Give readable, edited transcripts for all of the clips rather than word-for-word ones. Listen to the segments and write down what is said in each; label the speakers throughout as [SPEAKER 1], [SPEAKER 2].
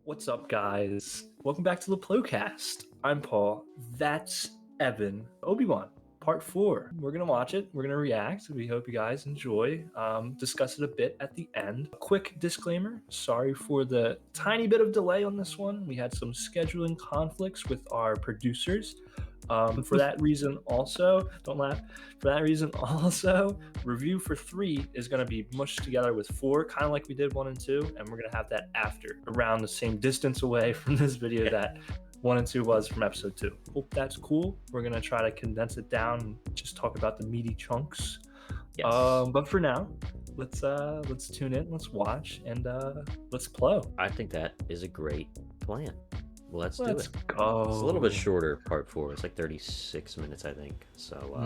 [SPEAKER 1] What's up, guys? Welcome back to the Plocast. I'm Paul. That's Evan. Obi-Wan, part 4. We're going to watch it. We're going to react. We hope you guys enjoy. Discuss it a bit at the end. A quick disclaimer. Sorry for the tiny bit of delay on this one. We had some scheduling conflicts with our producers. For that reason also, don't laugh. For that reason also, review for 3 is going to be mushed together with 4, kind of like we did 1 and 2, and we're going to have that after, around the same distance away from this video that 1 and 2 was from episode 2. Hope that's cool. We're going to try to condense it down and just talk about the meaty chunks.
[SPEAKER 2] Yes.
[SPEAKER 1] But for now, let's tune in, let's watch, and let's plow.
[SPEAKER 2] I think that is a great plan. Let's do it.
[SPEAKER 1] Go.
[SPEAKER 2] It's a little bit shorter, part 4. It's like 36 minutes, I think. So,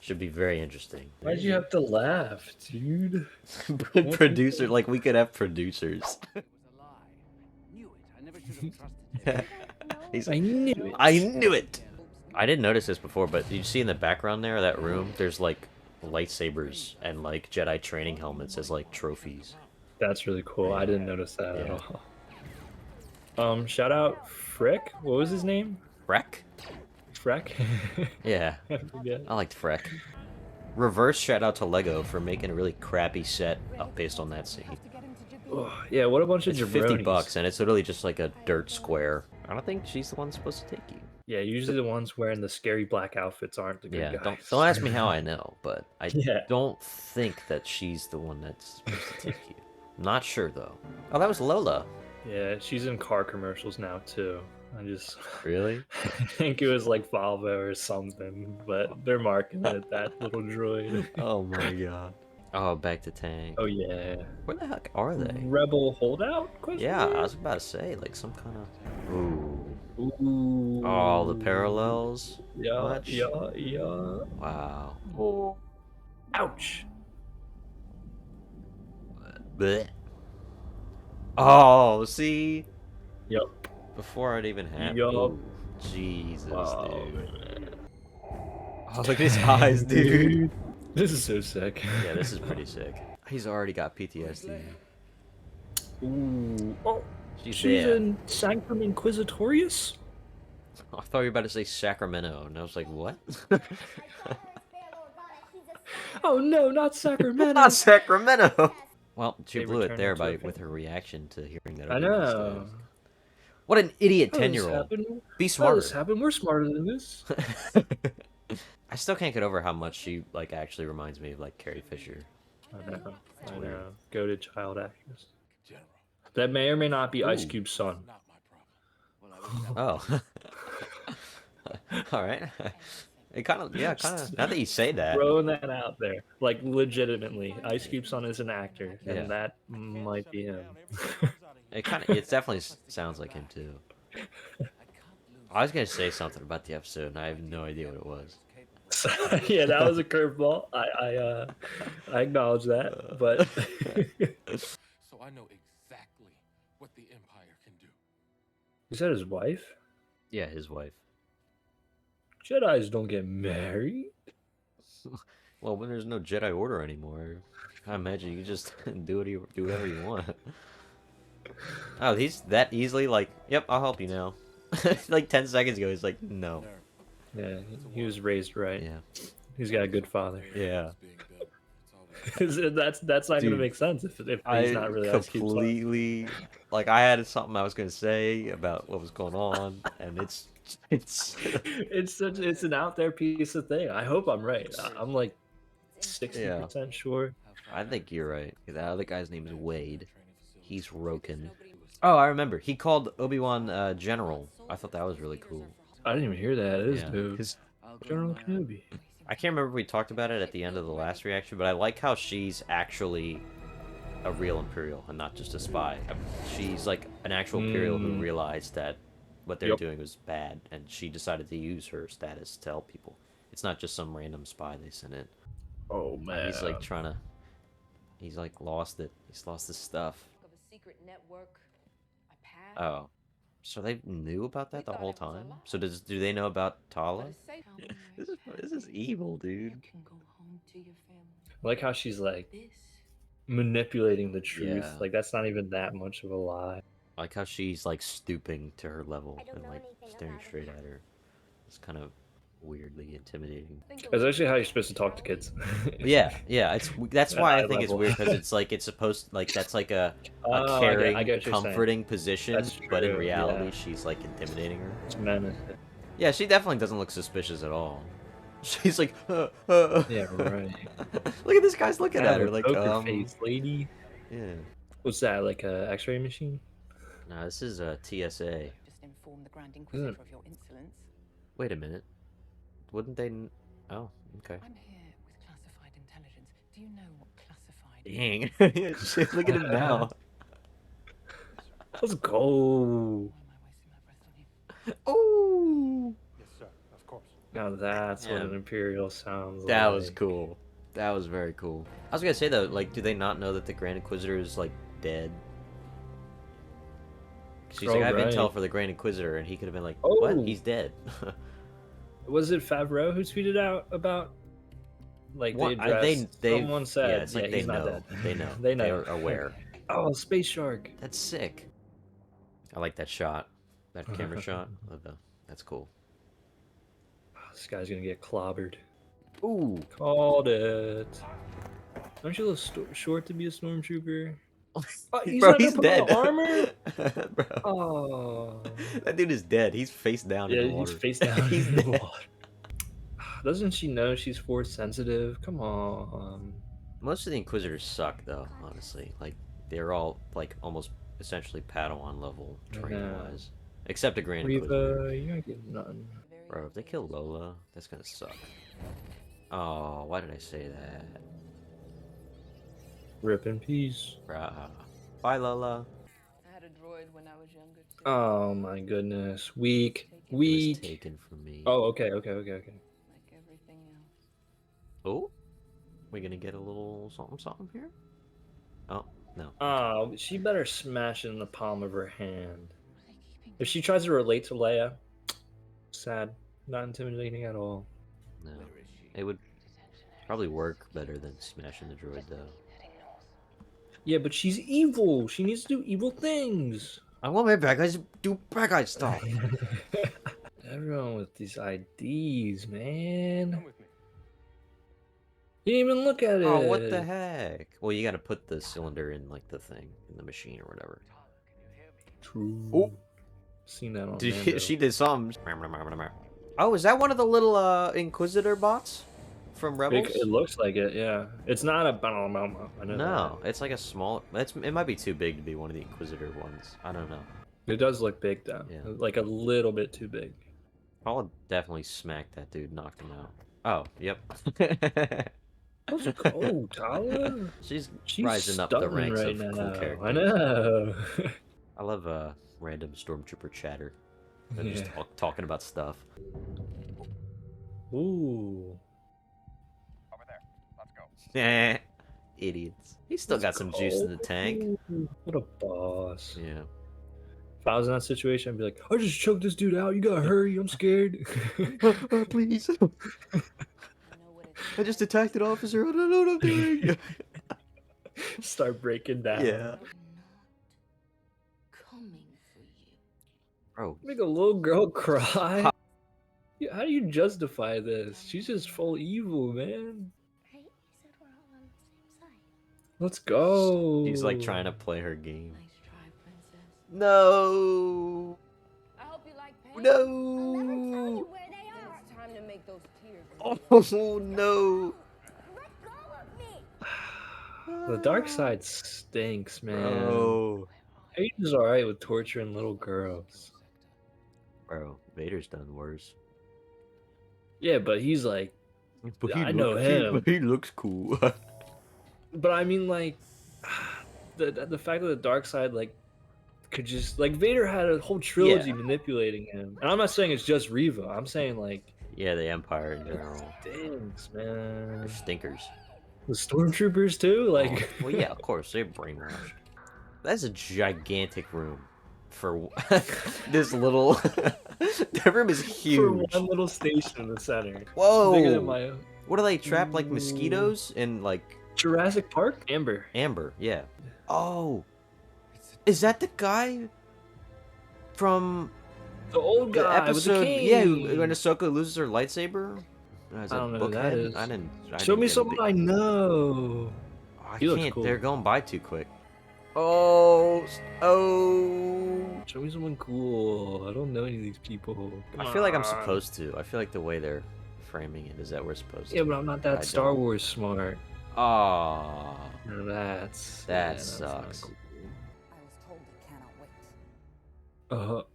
[SPEAKER 2] should be very interesting.
[SPEAKER 1] Why'd you have to laugh, dude?
[SPEAKER 2] Producer, like we could have producers.
[SPEAKER 1] I knew it.
[SPEAKER 2] I knew it. I didn't notice this before, but did you see in the background there, that room, there's like lightsabers and like Jedi training helmets as like trophies.
[SPEAKER 1] That's really cool. I didn't notice that at
[SPEAKER 2] Yeah.
[SPEAKER 1] all. Shout out Frick. What was his name?
[SPEAKER 2] Freck?
[SPEAKER 1] Freck?
[SPEAKER 2] Yeah,
[SPEAKER 1] I forget.
[SPEAKER 2] I liked Freck. Reverse shout out to Lego for making a really crappy set based on that scene.
[SPEAKER 1] Oh, yeah, what a bunch of
[SPEAKER 2] It's
[SPEAKER 1] jabronis.
[SPEAKER 2] $50 and it's literally just like a dirt square. I don't think she's the one supposed to take you.
[SPEAKER 1] Yeah, usually the ones wearing the scary black outfits aren't the good
[SPEAKER 2] Yeah,
[SPEAKER 1] guys.
[SPEAKER 2] don't ask me how I know, but I
[SPEAKER 1] Yeah.
[SPEAKER 2] don't think that she's the one that's supposed to take you. Not sure though. Oh, that was Lola.
[SPEAKER 1] Yeah, she's in car commercials now too. I
[SPEAKER 2] Really?
[SPEAKER 1] think it was like Volvo or something, but they're marketing it that little droid.
[SPEAKER 2] Oh my god. Oh, back to tank.
[SPEAKER 1] Oh yeah.
[SPEAKER 2] Where the heck are they?
[SPEAKER 1] Rebel holdout? Question
[SPEAKER 2] Yeah, I
[SPEAKER 1] mark?
[SPEAKER 2] was about to say like some kind of. Ooh.
[SPEAKER 1] Ooh.
[SPEAKER 2] Oh, the parallels.
[SPEAKER 1] Yeah,
[SPEAKER 2] Much?
[SPEAKER 1] yeah.
[SPEAKER 2] Wow.
[SPEAKER 1] Oh. Ouch.
[SPEAKER 2] Blech. Oh, see.
[SPEAKER 1] Yup.
[SPEAKER 2] Before it even happened.
[SPEAKER 1] Yup.
[SPEAKER 2] Ooh, Jesus,
[SPEAKER 1] Wow,
[SPEAKER 2] dude.
[SPEAKER 1] man.
[SPEAKER 2] Oh, look at his eyes, dude.
[SPEAKER 1] This is so sick.
[SPEAKER 2] Yeah, this is pretty sick. He's already got PTSD.
[SPEAKER 1] Ooh. Oh,
[SPEAKER 2] She's
[SPEAKER 1] she's in Sanctum Inquisitorius?
[SPEAKER 2] I thought you were about to say Sacramento, and I was like, what?
[SPEAKER 1] Oh no, not Sacramento.
[SPEAKER 2] Not Sacramento! Well, she
[SPEAKER 1] They
[SPEAKER 2] blew it
[SPEAKER 1] returned
[SPEAKER 2] there
[SPEAKER 1] her to
[SPEAKER 2] by
[SPEAKER 1] a
[SPEAKER 2] with her reaction to hearing that.
[SPEAKER 1] I
[SPEAKER 2] Obi-Wan
[SPEAKER 1] know.
[SPEAKER 2] stayed. What an idiot
[SPEAKER 1] How does this
[SPEAKER 2] 10-year-old.
[SPEAKER 1] happen?
[SPEAKER 2] Be
[SPEAKER 1] How
[SPEAKER 2] smarter.
[SPEAKER 1] does this happen? We're smarter than this.
[SPEAKER 2] I still can't get over how much she like actually reminds me of like Carrie Fisher.
[SPEAKER 1] I know. Goated child actress. That may or may not be Ice
[SPEAKER 2] Ooh.
[SPEAKER 1] Cube's son.
[SPEAKER 2] Oh. All right. It kind of, yeah, kind of. Now that you say that,
[SPEAKER 1] Throwing that out there, like legitimately, Ice Cube's son is an actor, and
[SPEAKER 2] Yeah.
[SPEAKER 1] that might be him.
[SPEAKER 2] it definitely sounds like him too. I was gonna say something about the episode, and I have no idea what it was.
[SPEAKER 1] Yeah, that was a curveball. I acknowledge that, but
[SPEAKER 3] So I know exactly what the Empire can do.
[SPEAKER 1] is that his wife?
[SPEAKER 2] Yeah, his wife.
[SPEAKER 1] Jedi's don't get married.
[SPEAKER 2] Well, when there's no Jedi Order anymore, I imagine you can just do whatever you want. Oh, he's that easily like, yep, I'll help you now. Like 10 seconds ago, he's like, no.
[SPEAKER 1] Yeah, he was raised right.
[SPEAKER 2] Yeah.
[SPEAKER 1] He's got a good father.
[SPEAKER 2] Yeah.
[SPEAKER 1] That's not
[SPEAKER 2] Dude,
[SPEAKER 1] gonna make sense if he's
[SPEAKER 2] I
[SPEAKER 1] not really Ice Cube's son.
[SPEAKER 2] completely like I had something I was gonna say about what was going on, and it's
[SPEAKER 1] It's an out there piece of thing. I hope I'm right. I'm like 60% sure.
[SPEAKER 2] I think you're right. That other guy's name is Wade. He's Roken. Oh, I remember. He called Obi-Wan General. I thought that was really cool.
[SPEAKER 1] I didn't even hear that. It is
[SPEAKER 2] Yeah,
[SPEAKER 1] dude.
[SPEAKER 2] 'cause
[SPEAKER 1] General Kenobi.
[SPEAKER 2] I can't remember if we talked about it at the end of the last reaction, but I like how she's actually a real Imperial and not just a spy. She's like an actual Imperial who realized that what they're
[SPEAKER 1] Yep.
[SPEAKER 2] doing was bad, and she decided to use her status to help people. It's not just some random spy they sent in.
[SPEAKER 1] Oh man.
[SPEAKER 2] He's like trying to. He's like lost it. He's lost his stuff.
[SPEAKER 4] Of a secret network. I passed.
[SPEAKER 2] Oh, so they knew about that the whole time? So do they know about Tala? This is evil, dude.
[SPEAKER 4] You can go home to your family.
[SPEAKER 1] I like how she's like
[SPEAKER 4] This
[SPEAKER 1] manipulating the truth.
[SPEAKER 2] Yeah.
[SPEAKER 1] Like that's not even that much of a lie.
[SPEAKER 2] I like how she's like stooping to her level
[SPEAKER 5] I don't
[SPEAKER 2] and
[SPEAKER 5] know
[SPEAKER 2] like
[SPEAKER 5] anything
[SPEAKER 2] staring
[SPEAKER 5] about
[SPEAKER 2] straight
[SPEAKER 5] him.
[SPEAKER 2] at her. It's kind of weirdly intimidating.
[SPEAKER 1] That's actually how you're supposed to talk to kids.
[SPEAKER 2] Yeah, yeah. That's
[SPEAKER 1] At
[SPEAKER 2] why I
[SPEAKER 1] eye
[SPEAKER 2] think it's
[SPEAKER 1] level.
[SPEAKER 2] weird because it's like it's supposed like that's like a
[SPEAKER 1] Oh, I
[SPEAKER 2] caring,
[SPEAKER 1] get what you're saying.
[SPEAKER 2] comforting position,
[SPEAKER 1] That's
[SPEAKER 2] but in
[SPEAKER 1] true,
[SPEAKER 2] reality
[SPEAKER 1] yeah.
[SPEAKER 2] she's like intimidating her.
[SPEAKER 1] It's menace.
[SPEAKER 2] Yeah, she definitely doesn't look suspicious at all. She's like,
[SPEAKER 1] Yeah, right.
[SPEAKER 2] Look at this guy's looking
[SPEAKER 1] Have
[SPEAKER 2] at her
[SPEAKER 1] a
[SPEAKER 2] like,
[SPEAKER 1] poker face, lady.
[SPEAKER 2] yeah.
[SPEAKER 1] What's that? Like a X-ray machine?
[SPEAKER 2] No, this is a TSA.
[SPEAKER 6] Just inform the Grand Inquisitor of your insolence.
[SPEAKER 2] Wait a minute. Wouldn't they? Oh, okay.
[SPEAKER 6] I'm here with classified intelligence. Do you know what classified
[SPEAKER 2] Dang. Shit, look at him now.
[SPEAKER 1] Let's go.
[SPEAKER 6] Why am I wasting my breath on you?
[SPEAKER 2] Oh,
[SPEAKER 3] Yes, sir. Of course.
[SPEAKER 1] Now that's what
[SPEAKER 2] Yeah.
[SPEAKER 1] an Imperial sounds like.
[SPEAKER 2] that was cool. That was very cool. I was gonna say though, like, do they not know that the Grand Inquisitor is like dead? She's like, I have intel
[SPEAKER 1] right.
[SPEAKER 2] for the Grand Inquisitor, and he could have been like,
[SPEAKER 1] Oh.
[SPEAKER 2] what? He's dead.
[SPEAKER 1] Was it Favreau who tweeted out about? Like
[SPEAKER 2] What?
[SPEAKER 1] they addressed.
[SPEAKER 2] they
[SPEAKER 1] Someone said,
[SPEAKER 2] yeah, it's like they
[SPEAKER 1] he's not
[SPEAKER 2] know.
[SPEAKER 1] dead.
[SPEAKER 2] They know.
[SPEAKER 1] They know.
[SPEAKER 2] They're aware.
[SPEAKER 1] Oh, Space Shark.
[SPEAKER 2] That's sick. I like that shot. That camera shot. That's cool.
[SPEAKER 1] This guy's gonna get clobbered.
[SPEAKER 2] Ooh.
[SPEAKER 1] Called it. Aren't you a little short to be a stormtrooper? Oh, he's
[SPEAKER 2] Bro,
[SPEAKER 1] not
[SPEAKER 2] he's
[SPEAKER 1] gonna put
[SPEAKER 2] dead.
[SPEAKER 1] on armor.
[SPEAKER 2] Bro,
[SPEAKER 1] Oh.
[SPEAKER 2] that dude is dead. He's face down in
[SPEAKER 1] Yeah,
[SPEAKER 2] the water.
[SPEAKER 1] he's face down
[SPEAKER 2] He's
[SPEAKER 1] in the
[SPEAKER 2] dead.
[SPEAKER 1] water. Doesn't she know she's force sensitive? Come on.
[SPEAKER 2] Most of the Inquisitors suck, though. Honestly, like they're all like almost essentially Padawan level training wise, except the Grand Inquisitor.
[SPEAKER 1] Reva, you're not getting nothing.
[SPEAKER 2] Bro, if they kill Lola, that's gonna suck. Oh, why did I say that?
[SPEAKER 1] Rip in peace.
[SPEAKER 2] Bruh. Bye, Lola.
[SPEAKER 4] I had a droid when I was younger too.
[SPEAKER 1] Oh my goodness. Weak.
[SPEAKER 2] It was
[SPEAKER 1] Weak.
[SPEAKER 2] taken from me.
[SPEAKER 1] Oh, okay.
[SPEAKER 4] Like everything else.
[SPEAKER 2] Oh, we gonna get a little something here? Oh no.
[SPEAKER 1] Oh, she better smash it in the palm of her hand. If she tries to relate to Leia, sad. Not intimidating at all.
[SPEAKER 2] No. It would probably work better than smashing the droid, though.
[SPEAKER 1] Yeah, but she's evil. She needs to do evil things.
[SPEAKER 2] I want my bad guys to do bad guy stuff.
[SPEAKER 1] Everyone with these IDs, man.
[SPEAKER 3] Come with me.
[SPEAKER 1] You didn't even look at it.
[SPEAKER 2] Oh, what the heck? Well, you gotta put the cylinder in, like, the thing, in the machine or whatever.
[SPEAKER 1] True.
[SPEAKER 2] Oh.
[SPEAKER 1] Seen that on
[SPEAKER 2] Dude,
[SPEAKER 1] Mando.
[SPEAKER 2] she did something. Oh, is that one of the little Inquisitor bots from Rebels?
[SPEAKER 1] It looks like it, yeah. It's not a I know
[SPEAKER 2] No, it's like a small. It might be too big to be one of the Inquisitor ones. I don't know.
[SPEAKER 1] that. It does look big though.
[SPEAKER 2] Yeah.
[SPEAKER 1] Like a little bit too big.
[SPEAKER 2] Paul definitely smacked that dude, knocked him out. Oh, yep.
[SPEAKER 1] Let's go, Tyler.
[SPEAKER 2] She's
[SPEAKER 1] She's
[SPEAKER 2] rising up the
[SPEAKER 1] stunning
[SPEAKER 2] ranks
[SPEAKER 1] right
[SPEAKER 2] of cool
[SPEAKER 1] now.
[SPEAKER 2] characters.
[SPEAKER 1] I know.
[SPEAKER 2] I love random stormtrooper chatter. They're just
[SPEAKER 1] Yeah.
[SPEAKER 2] talking about stuff.
[SPEAKER 1] Ooh.
[SPEAKER 3] Over there. Let's go.
[SPEAKER 2] Idiots. He's still got some juice in the tank.
[SPEAKER 1] Ooh, what a boss.
[SPEAKER 2] Yeah.
[SPEAKER 1] If I was in that situation, I'd be like, I just choked this dude out. You gotta hurry. I'm scared.
[SPEAKER 2] Please.
[SPEAKER 4] I know what it
[SPEAKER 2] I just attacked an officer. I don't know what I'm doing.
[SPEAKER 1] Start breaking down.
[SPEAKER 2] Yeah.
[SPEAKER 4] I'm not coming for you.
[SPEAKER 2] Bro,
[SPEAKER 1] Make a little girl cry. Yeah, how do you justify this? She's just full evil, man.
[SPEAKER 5] Right? You said we're all on the same side.
[SPEAKER 1] Let's go.
[SPEAKER 2] he's like trying to play her game.
[SPEAKER 4] Nice try, princess.
[SPEAKER 2] No.
[SPEAKER 4] I hope you like pain.
[SPEAKER 5] I'll never tell
[SPEAKER 2] No.
[SPEAKER 5] you where they
[SPEAKER 4] Then
[SPEAKER 5] are.
[SPEAKER 4] it's time to make those tears.
[SPEAKER 2] Oh no.
[SPEAKER 5] Let go of me.
[SPEAKER 1] The dark side stinks, man.
[SPEAKER 2] Bro.
[SPEAKER 1] Hayden's alright with torturing little girls.
[SPEAKER 2] Bro, Vader's done worse.
[SPEAKER 1] Yeah, but he's like,
[SPEAKER 2] But
[SPEAKER 1] I know him.
[SPEAKER 2] He looks cool.
[SPEAKER 1] but I mean, like, the fact that the dark side, like, could just, like, Vader had a whole trilogy
[SPEAKER 2] Yeah.
[SPEAKER 1] manipulating him. And I'm not saying it's just Reva. I'm saying, like,
[SPEAKER 2] Yeah, the Empire in general.
[SPEAKER 1] stinks, man.
[SPEAKER 2] They're stinkers.
[SPEAKER 1] The stormtroopers, too? Like,
[SPEAKER 2] Well, yeah, of course, they're brainwashed. That's a gigantic room for this little. That room is
[SPEAKER 1] for
[SPEAKER 2] huge.
[SPEAKER 1] one little station in the center. Bigger than
[SPEAKER 2] Whoa!
[SPEAKER 1] my
[SPEAKER 2] What do they trap like mosquitoes and like
[SPEAKER 1] Jurassic Park? Amber.
[SPEAKER 2] amber? Yeah. Oh, is that the guy from
[SPEAKER 1] The old
[SPEAKER 2] the
[SPEAKER 1] guy
[SPEAKER 2] episode,
[SPEAKER 1] with the cane.
[SPEAKER 2] yeah, when Ahsoka loses her lightsaber. Is
[SPEAKER 1] I
[SPEAKER 2] that
[SPEAKER 1] don't know who that
[SPEAKER 2] Bookhead?
[SPEAKER 1] is.
[SPEAKER 2] I didn't
[SPEAKER 1] Show me
[SPEAKER 2] get a
[SPEAKER 1] someone
[SPEAKER 2] big-
[SPEAKER 1] I know.
[SPEAKER 2] I
[SPEAKER 1] He looks
[SPEAKER 2] can't.
[SPEAKER 1] cool.
[SPEAKER 2] They're going by too quick. Oh, oh.
[SPEAKER 1] Show me someone cool. I don't know any of these people.
[SPEAKER 2] I feel like I'm
[SPEAKER 1] Come on.
[SPEAKER 2] supposed to. I feel like the way they're framing it is that we're supposed to.
[SPEAKER 1] Yeah, but I'm not that
[SPEAKER 2] I
[SPEAKER 1] Star
[SPEAKER 2] don't.
[SPEAKER 1] Wars smart.
[SPEAKER 2] Aw.
[SPEAKER 1] No, that's
[SPEAKER 2] That
[SPEAKER 1] that's not
[SPEAKER 2] sucks.
[SPEAKER 1] cool.
[SPEAKER 7] I was told they cannot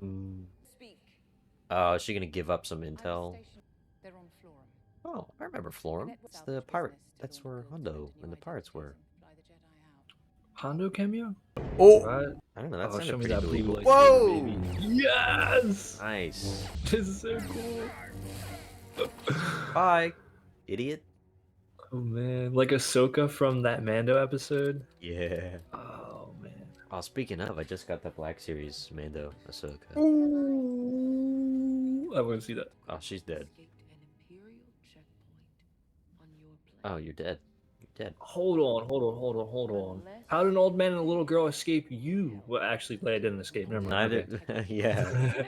[SPEAKER 7] wait.
[SPEAKER 4] Speak.
[SPEAKER 2] Oh, is she gonna give up some
[SPEAKER 4] I'm
[SPEAKER 2] intel?
[SPEAKER 4] stationed. They're on Florum.
[SPEAKER 2] Oh, I remember Florum. It's the pirate. That's where Hondo and the pirates were.
[SPEAKER 4] Fly the Jedi out.
[SPEAKER 1] Hondo cameo?
[SPEAKER 2] Oh,
[SPEAKER 1] What?
[SPEAKER 2] I don't know. That
[SPEAKER 1] Oh,
[SPEAKER 2] sounded
[SPEAKER 1] show me
[SPEAKER 2] pretty
[SPEAKER 1] that blue
[SPEAKER 2] believable.
[SPEAKER 1] lightsaber,
[SPEAKER 2] Whoa!
[SPEAKER 1] baby. Yes!
[SPEAKER 2] Nice.
[SPEAKER 1] This is so cool.
[SPEAKER 2] Bye, idiot.
[SPEAKER 1] Oh man, like Ahsoka from that Mando episode.
[SPEAKER 2] Yeah.
[SPEAKER 1] Oh man.
[SPEAKER 2] Oh, speaking of, I just got the Black Series Mando Ahsoka.
[SPEAKER 1] Ooh, I want to see that.
[SPEAKER 2] Oh, she's dead.
[SPEAKER 4] Escaped an Imperial checkpoint on your
[SPEAKER 2] Oh,
[SPEAKER 4] planet.
[SPEAKER 2] you're dead. You're dead.
[SPEAKER 1] Hold on. How did an old man and a little girl escape you? Well, actually, Leia didn't escape. Never mind.
[SPEAKER 2] Neither. Yeah.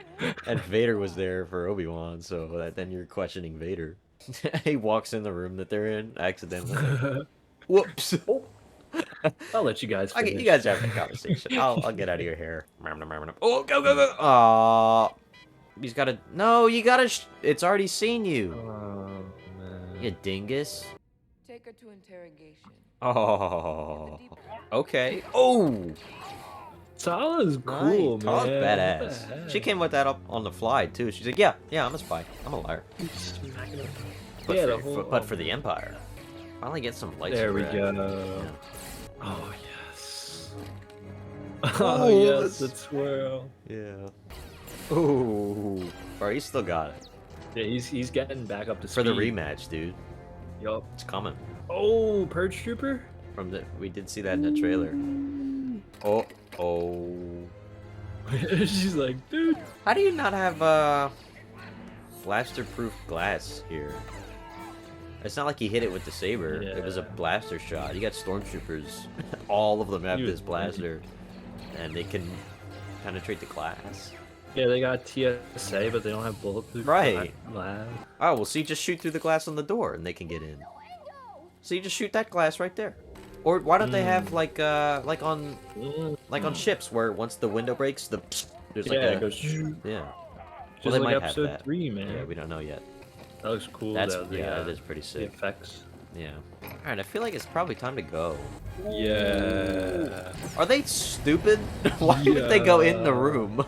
[SPEAKER 2] And Vader was there for Obi-Wan, so then you're questioning Vader. He walks in the room that they're in accidentally.
[SPEAKER 1] Okay.
[SPEAKER 2] Whoops.
[SPEAKER 1] I'll let you guys
[SPEAKER 2] Okay,
[SPEAKER 1] finish.
[SPEAKER 2] you guys have that conversation. I'll get out of your hair. Oh, go. Aw. He's gotta. No, you gotta. It's already seen you.
[SPEAKER 1] Oh man.
[SPEAKER 2] You dingus.
[SPEAKER 4] Take her to interrogation.
[SPEAKER 2] Oh. Okay. Oh.
[SPEAKER 1] Tala's cool,
[SPEAKER 2] Nice.
[SPEAKER 1] man.
[SPEAKER 2] Tala's
[SPEAKER 1] What the
[SPEAKER 2] badass.
[SPEAKER 1] heck?
[SPEAKER 2] She came with that up on the fly too. She's like, yeah, I'm a spy. I'm a liar. But,
[SPEAKER 1] Yeah,
[SPEAKER 2] for,
[SPEAKER 1] the whole-
[SPEAKER 2] but for the Empire. Finally get some lights.
[SPEAKER 1] There we
[SPEAKER 2] action.
[SPEAKER 1] go.
[SPEAKER 2] Yeah.
[SPEAKER 1] Oh yes.
[SPEAKER 2] Oh,
[SPEAKER 1] Oh yes, the
[SPEAKER 2] that's-
[SPEAKER 1] twirl.
[SPEAKER 2] Yeah. Ooh. Bro, he still got it.
[SPEAKER 1] Yeah, he's getting back up to speed.
[SPEAKER 2] For the rematch, dude.
[SPEAKER 1] Yup.
[SPEAKER 2] It's coming.
[SPEAKER 1] Oh, Purge Trooper.
[SPEAKER 2] We did see that in the trailer. Oh.
[SPEAKER 1] She's like, dude.
[SPEAKER 2] How do you not have blaster-proof glass here? It's not like he hit it with the saber. It was a
[SPEAKER 1] Yeah.
[SPEAKER 2] blaster shot. You got stormtroopers. All of them have
[SPEAKER 1] He was
[SPEAKER 2] this blaster, and they can penetrate the glass.
[SPEAKER 1] Yeah, they got TSA, but they don't have bulletproof
[SPEAKER 2] Right.
[SPEAKER 1] glass.
[SPEAKER 2] Oh, well, see, just shoot through the glass on the door, and they can get in. So you just shoot that glass right there. Or why don't they have like on ships where once the window breaks, there's like
[SPEAKER 1] Yeah,
[SPEAKER 2] a
[SPEAKER 1] it goes.
[SPEAKER 2] yeah.
[SPEAKER 1] Just
[SPEAKER 2] they
[SPEAKER 1] like
[SPEAKER 2] might have
[SPEAKER 1] episode
[SPEAKER 2] that.
[SPEAKER 1] 3, man.
[SPEAKER 2] Yeah, we don't know yet.
[SPEAKER 1] That looks cool.
[SPEAKER 2] That's
[SPEAKER 1] though, the,
[SPEAKER 2] that is pretty
[SPEAKER 1] the
[SPEAKER 2] sick.
[SPEAKER 1] effects.
[SPEAKER 2] Yeah. All right, I feel like it's probably time to go.
[SPEAKER 1] Yeah.
[SPEAKER 2] Are they stupid? Why would they go in the
[SPEAKER 1] Yeah.
[SPEAKER 2] room?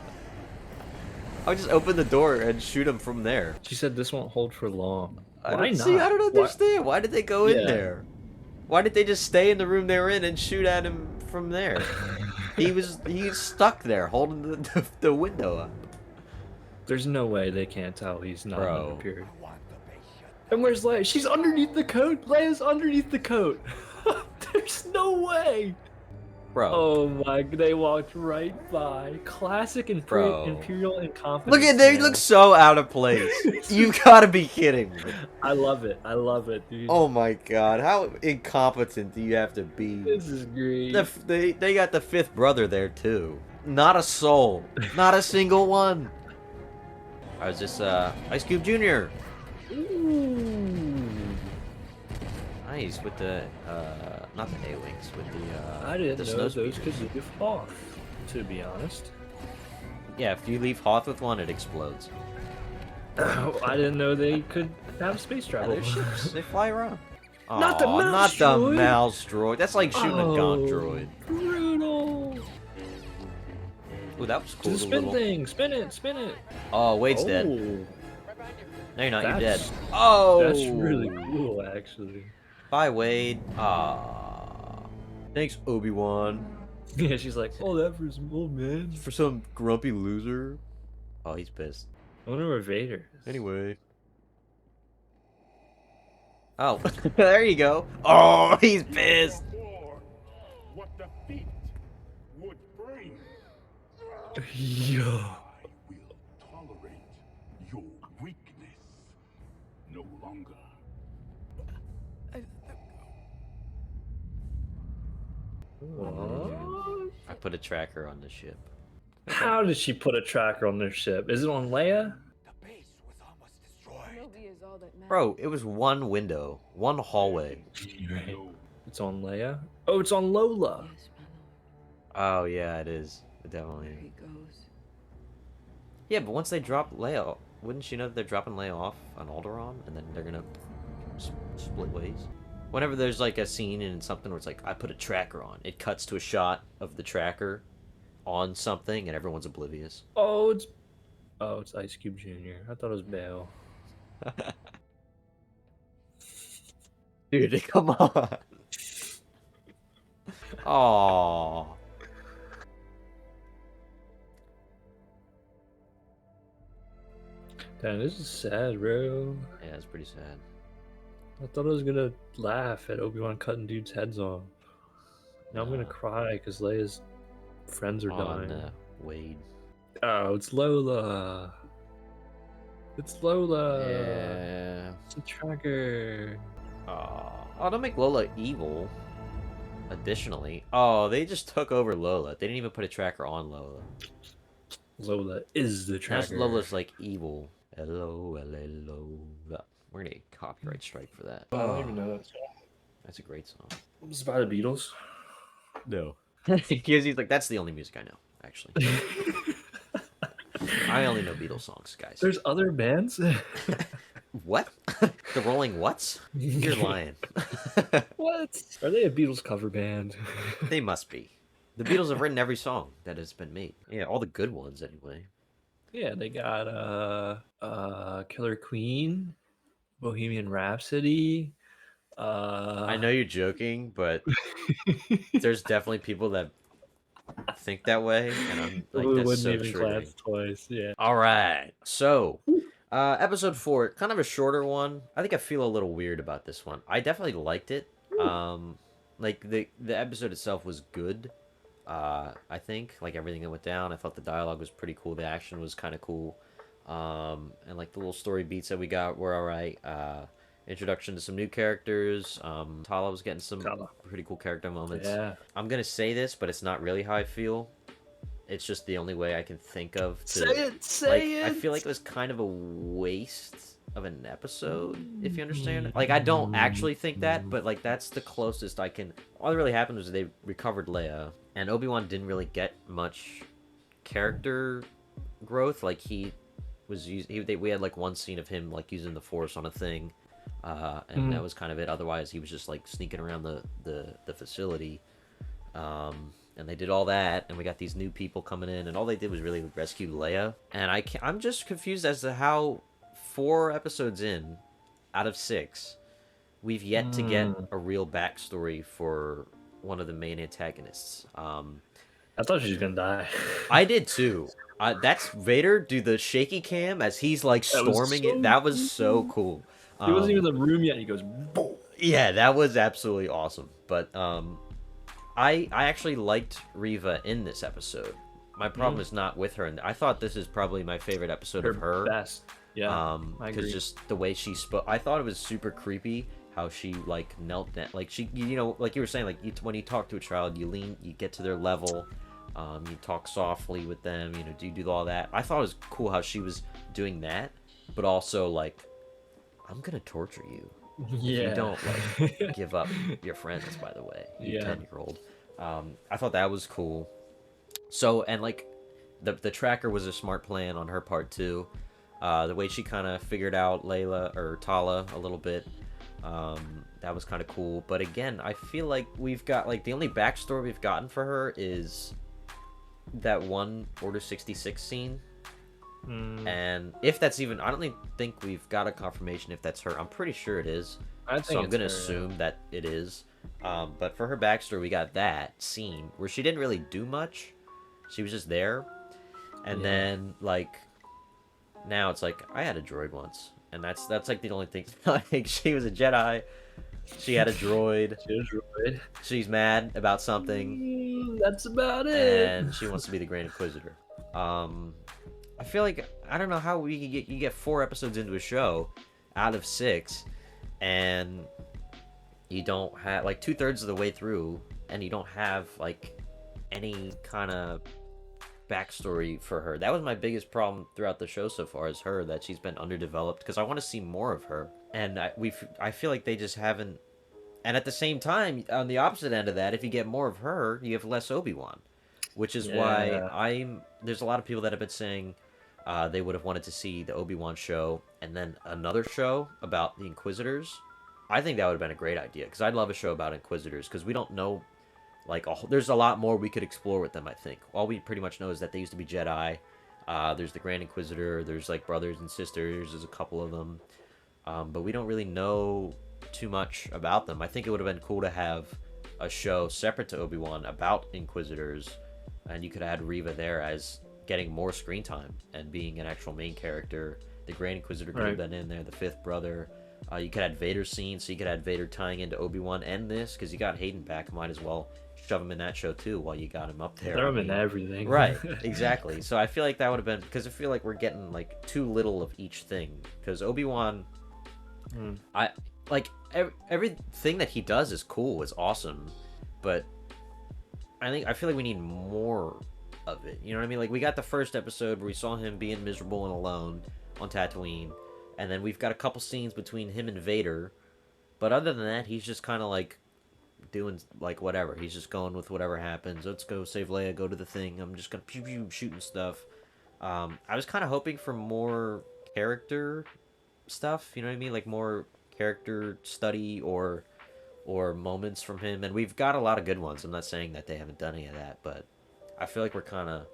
[SPEAKER 2] I'll just open the door and shoot them from there.
[SPEAKER 1] She said this won't hold for long.
[SPEAKER 2] I
[SPEAKER 1] Why
[SPEAKER 2] don't
[SPEAKER 1] not?
[SPEAKER 2] see. I don't
[SPEAKER 1] Why-
[SPEAKER 2] understand. Why did they go in
[SPEAKER 1] Yeah.
[SPEAKER 2] there? Why did they just stay in the room they were in and shoot at him from there? He's stuck there holding the window up.
[SPEAKER 1] There's no way they can't tell he's not
[SPEAKER 2] Bro.
[SPEAKER 1] unprepared. And where's Leia? She's underneath the coat. Leia's underneath the coat. There's no way.
[SPEAKER 2] Bro.
[SPEAKER 1] Oh my! They walked right by. Classic
[SPEAKER 2] Bro.
[SPEAKER 1] Imperial incompetence.
[SPEAKER 2] Look at they
[SPEAKER 1] man.
[SPEAKER 2] look so out of place. You gotta be kidding me.
[SPEAKER 1] I love it. I love it, dude.
[SPEAKER 2] Oh my god, how incompetent do you have to be?
[SPEAKER 1] This is great.
[SPEAKER 2] They got the fifth brother there too. Not a soul. Not a single one. I was just Ice Cube Jr.
[SPEAKER 1] Ooh.
[SPEAKER 2] Nice with the not the A-wings, with the
[SPEAKER 1] I didn't
[SPEAKER 2] the
[SPEAKER 1] know
[SPEAKER 2] snow
[SPEAKER 1] those
[SPEAKER 2] speeders.
[SPEAKER 1] could live off. To be honest,
[SPEAKER 2] Yeah, if you leave Hoth with one, it explodes.
[SPEAKER 1] I didn't know they could have space
[SPEAKER 2] Yeah,
[SPEAKER 1] travel.
[SPEAKER 2] they're ships. They fly around.
[SPEAKER 1] Not the
[SPEAKER 2] Aw,
[SPEAKER 1] mouse
[SPEAKER 2] not the
[SPEAKER 1] droid.
[SPEAKER 2] mouse droid. That's like shooting a Gonk
[SPEAKER 1] Oh,
[SPEAKER 2] droid.
[SPEAKER 1] Brutal.
[SPEAKER 2] Ooh, that was cool.
[SPEAKER 1] Do the
[SPEAKER 2] the
[SPEAKER 1] spin
[SPEAKER 2] little-
[SPEAKER 1] thing. Spin it. Spin it.
[SPEAKER 2] Oh, Wade's
[SPEAKER 1] oh,
[SPEAKER 2] dead. No, you're not. You're dead.
[SPEAKER 1] That's-
[SPEAKER 2] Oh,
[SPEAKER 1] That's really cool, actually.
[SPEAKER 2] Bye, Wade. Ah. Thanks, Obi-Wan.
[SPEAKER 1] Yeah, she's like, oh, that for some old man.
[SPEAKER 2] For some grumpy loser. Oh, he's pissed.
[SPEAKER 1] I wonder where Vader is.
[SPEAKER 2] Anyway. Oh, there you go. Oh, he's pissed.
[SPEAKER 3] What defeat would bring.
[SPEAKER 1] Yo.
[SPEAKER 3] I will tolerate your weakness no longer.
[SPEAKER 1] What?
[SPEAKER 2] I put a tracker on the ship.
[SPEAKER 1] How did she put a tracker on their ship? Is it on Leia?
[SPEAKER 3] The base was almost destroyed.
[SPEAKER 4] Kenobi is all that matters.
[SPEAKER 2] Bro, it was one window, one hallway.
[SPEAKER 1] Right. It's on Leia. Oh, it's on Lola.
[SPEAKER 4] Yes, my lord.
[SPEAKER 2] Oh yeah, it is. It definitely
[SPEAKER 4] There
[SPEAKER 2] is.
[SPEAKER 4] he goes.
[SPEAKER 2] Yeah, but once they drop Leia, wouldn't you know that they're dropping Leia off on Alderaan, and then they're gonna split ways? Whenever there's like a scene in something where it's like, I put a tracker on, it cuts to a shot of the tracker on something, and everyone's oblivious.
[SPEAKER 1] Oh, it's Ice Cube Jr. I thought it was Bale.
[SPEAKER 2] Dude, come on. Aww.
[SPEAKER 1] Damn, this is sad, bro.
[SPEAKER 2] Yeah, it's pretty sad.
[SPEAKER 1] I thought I was gonna laugh at Obi-Wan cutting dudes' heads off. Now I'm gonna
[SPEAKER 2] Nah.
[SPEAKER 1] cry because Leia's friends are
[SPEAKER 2] On
[SPEAKER 1] dying.
[SPEAKER 2] Wade.
[SPEAKER 1] Oh, it's Lola. It's Lola.
[SPEAKER 2] Yeah.
[SPEAKER 1] It's a tracker.
[SPEAKER 2] Oh, don't make Lola evil. Additionally, oh, they just took over Lola. They didn't even put a tracker on Lola.
[SPEAKER 1] Lola is the
[SPEAKER 2] Now
[SPEAKER 1] tracker.
[SPEAKER 2] Lola's like evil. Hello, hello. We're gonna get a copyright strike for that.
[SPEAKER 1] I don't even know that song.
[SPEAKER 2] That's a great song.
[SPEAKER 1] It's by the Beatles.
[SPEAKER 2] No. Because he's like, that's the only music I know, actually. I only know Beatles songs, guys.
[SPEAKER 1] There's other bands.
[SPEAKER 2] What? The Rolling What's? You're lying.
[SPEAKER 1] What? Are they a Beatles cover band?
[SPEAKER 2] They must be. The Beatles have written every song that has been made. Yeah, all the good ones anyway.
[SPEAKER 1] Yeah, they got Killer Queen, Bohemian Rhapsody.
[SPEAKER 2] I know you're joking, but there's definitely people that think that way, and I'm like,
[SPEAKER 1] we
[SPEAKER 2] that's
[SPEAKER 1] wouldn't
[SPEAKER 2] so
[SPEAKER 1] even
[SPEAKER 2] triggering.
[SPEAKER 1] glance twice. Yeah.
[SPEAKER 2] All right, so episode 4, kind of a shorter one. I think I feel a little weird about this one. I definitely liked it. Like the episode itself was good. I think like everything that went down. I thought the dialogue was pretty cool. The action was kind of cool. And like the little story beats that we got were all right. Introduction to some new characters. Tala was getting some pretty cool character moments.
[SPEAKER 1] Yeah.
[SPEAKER 2] I'm gonna say this, but it's not really how I feel. It's just the only way I can think of to
[SPEAKER 1] Say it. Say it.
[SPEAKER 2] I feel like it was kind of a waste of an episode, if you understand. Like, I don't actually think that, but like that's the closest I can. All that really happened was they recovered Leia, and Obi-Wan didn't really get much character growth. Like we had like one scene of him like using the Force on a thing, and that was kind of it. Otherwise, he was just like sneaking around the facility. And they did all that, and we got these new people coming in, and all they did was really rescue Leia. And I'm just confused as to how 4 episodes in, out of 6, we've yet to get a real backstory for one of the main antagonists.
[SPEAKER 1] I thought she was gonna die.
[SPEAKER 2] I did too. That's Vader do the shaky cam as he's like storming it. That was so cool.
[SPEAKER 1] He wasn't even in the room yet. And he goes, boom.
[SPEAKER 2] Yeah, that was absolutely awesome. But I actually liked Reva in this episode. My problem is not with her, and I thought this is probably my favorite episode of her.
[SPEAKER 1] Best. Yeah.
[SPEAKER 2] Because just the way she spoke, I thought it was super creepy how she like knelt down, like she, you know, like you were saying, like when you talk to a child, you get to their level, you talk softly with them, you know, you do all that. I thought it was cool how she was doing that, but also like, I'm gonna torture you.
[SPEAKER 1] Yeah.
[SPEAKER 2] If you don't like give up your friends, by the way, you 10-year-old. I thought that was cool. So, and like the tracker was a smart plan on her part too. The way she kind of figured out Layla or Tala a little bit, that was kind of cool. But again, I feel like we've got like the only backstory we've gotten for her is that one Order 66 scene. And if that's even, I don't even think we've got a confirmation if that's her. I'm pretty sure it is. So I'm gonna assume that it is. But for her backstory, we got that scene where she didn't really do much. She was just there, and then like now it's like I had a droid once, and that's like the only thing. Like she was a Jedi. She had a droid. She's mad about something.
[SPEAKER 1] That's about it.
[SPEAKER 2] And she wants to be the Grand Inquisitor. I feel like I don't know how you get 4 episodes into a show out of 6, and you don't have like 2/3 of the way through, and you don't have like any kind of backstory for her. That was my biggest problem throughout the show so far, is her, that she's been underdeveloped, because I want to see more of her. And I feel like they just haven't. And at the same time, on the opposite end of that, if you get more of her, you have less Obi-Wan. Which is why there's a lot of people that have been saying they would have wanted to see the Obi-Wan show and then another show about the Inquisitors. I think that would have been a great idea, because I'd love a show about Inquisitors, because we don't know, like, there's a lot more we could explore with them, I think. All we pretty much know is that they used to be Jedi. There's the Grand Inquisitor, there's, like, brothers and sisters, there's a couple of them. But we don't really know too much about them. I think it would have been cool to have a show separate to Obi-Wan about Inquisitors, and you could add Reva there as getting more screen time and being an actual main character. The Grand Inquisitor could have been in there, the fifth brother. You could add Vader scenes, so you could add Vader tying into Obi-Wan and this, because you got Hayden back. Might as well shove him in that show too while you got him up there.
[SPEAKER 1] Throw him in everything.
[SPEAKER 2] Right, exactly. So I feel like that would have been, because I feel like we're getting like too little of each thing. Because Obi-Wan, I like everything that he does is cool, is awesome, but I feel like we need more of it. You know what I mean? Like, we got the first episode where we saw him being miserable and alone on Tatooine, and then we've got a couple scenes between him and Vader, but other than that, he's just kind of like doing like whatever. He's just going with whatever happens. Let's go save Leia, go to the thing. I'm just gonna pew pew shooting stuff. I was kind of hoping for more character stuff. You know what I mean? Like more character study or moments from him, and we've got a lot of good ones. I'm not saying that they haven't done any of that, but I feel like we're kind of